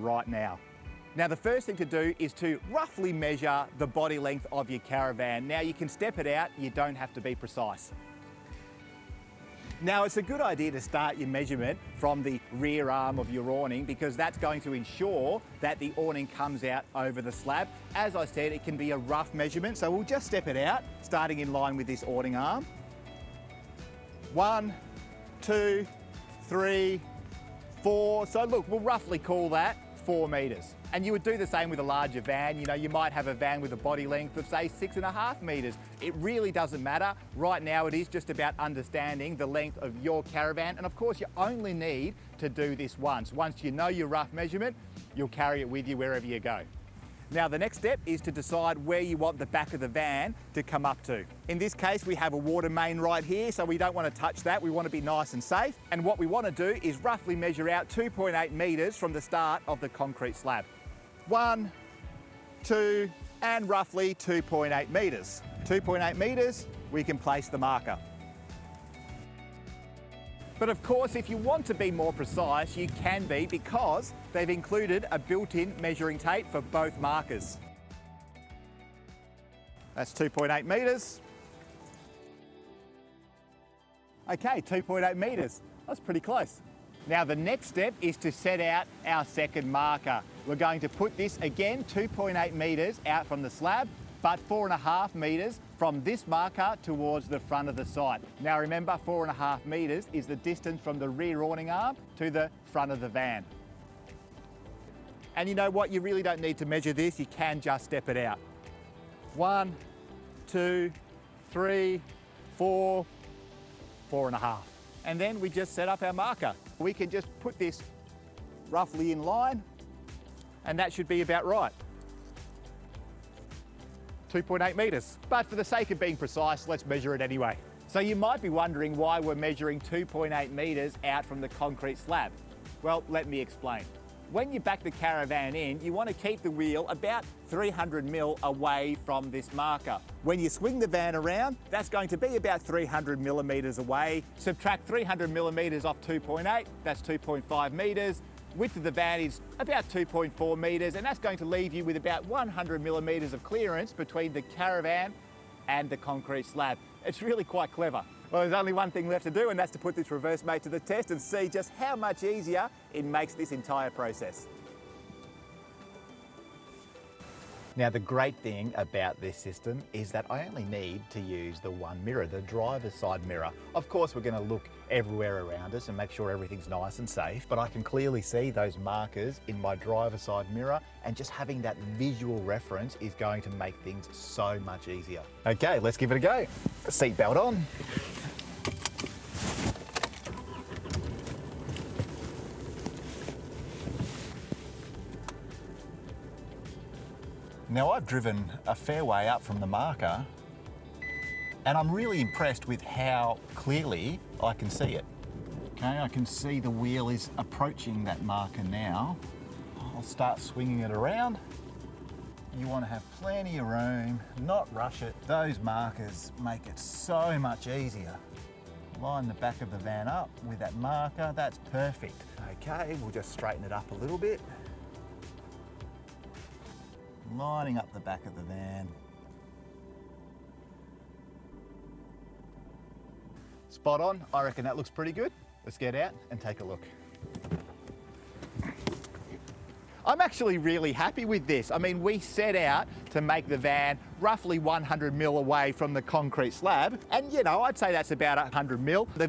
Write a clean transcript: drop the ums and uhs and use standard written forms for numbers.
right now. Now, the first thing to do is to roughly measure the body length of your caravan. Now, you can step it out, you don't have to be precise. Now, it's a good idea to start your measurement from the rear arm of your awning because that's going to ensure that the awning comes out over the slab. As I said, it can be a rough measurement, so we'll just step it out, starting in line with this awning arm. 1, 2, 3, 4. So look, we'll roughly call that 4 metres. And you would do the same with a larger van. You know, you might have a van with a body length of say 6.5 metres. It really doesn't matter. Right now it is just about understanding the length of your caravan. And of course you only need to do this once. Once you know your rough measurement, you'll carry it with you wherever you go. Now the next step is to decide where you want the back of the van to come up to. In this case, we have a water main right here, so we don't want to touch that. We want to be nice and safe. And what we want to do is roughly measure out 2.8 metres from the start of the concrete slab. 1, 2, and roughly 2.8 metres. 2.8 metres, we can place the marker. But of course, if you want to be more precise, you can be because they've included a built-in measuring tape for both markers. That's 2.8 metres. Okay, 2.8 metres. That's pretty close. Now the next step is to set out our second marker. We're going to put this again 2.8 metres out from the slab, but 4.5 metres from this marker towards the front of the site. Now remember, 4.5 metres is the distance from the rear awning arm to the front of the van. And you know what, you really don't need to measure this, you can just step it out. 1, 2, 3, 4, 4.5. And then we just set up our marker. We can just put this roughly in line and that should be about right. 2.8 metres. But for the sake of being precise, let's measure it anyway. So you might be wondering why we're measuring 2.8 metres out from the concrete slab. Well, let me explain. When you back the caravan in, you want to keep the wheel about 300 mil away from this marker. When you swing the van around, that's going to be about 300 millimetres away. Subtract 300 millimetres off 2.8, that's 2.5 metres. Width of the van is about 2.4 metres, and that's going to leave you with about 100 millimetres of clearance between the caravan and the concrete slab. It's really quite clever. Well, there's only one thing left to do, and that's to put this ReverseMate to the test and see just how much easier it makes this entire process. Now, the great thing about this system is that I only need to use the one mirror, the driver's side mirror. Of course, we're going to look everywhere around us and make sure everything's nice and safe, but I can clearly see those markers in my driver's side mirror, and just having that visual reference is going to make things so much easier. Okay, let's give it a go. Seatbelt on. Now, I've driven a fair way up from the marker and I'm really impressed with how clearly I can see it. Okay, I can see the wheel is approaching that marker now. I'll start swinging it around. You want to have plenty of room, not rush it. Those markers make it so much easier. Line the back of the van up with that marker, that's perfect. Okay, we'll just straighten it up a little bit. Lining up the back of the van. Spot on, I reckon that looks pretty good. Let's get out and take a look. I'm actually really happy with this. I mean, we set out to make the van roughly 100 mil away from the concrete slab, and you know, I'd say that's about 100 mil. The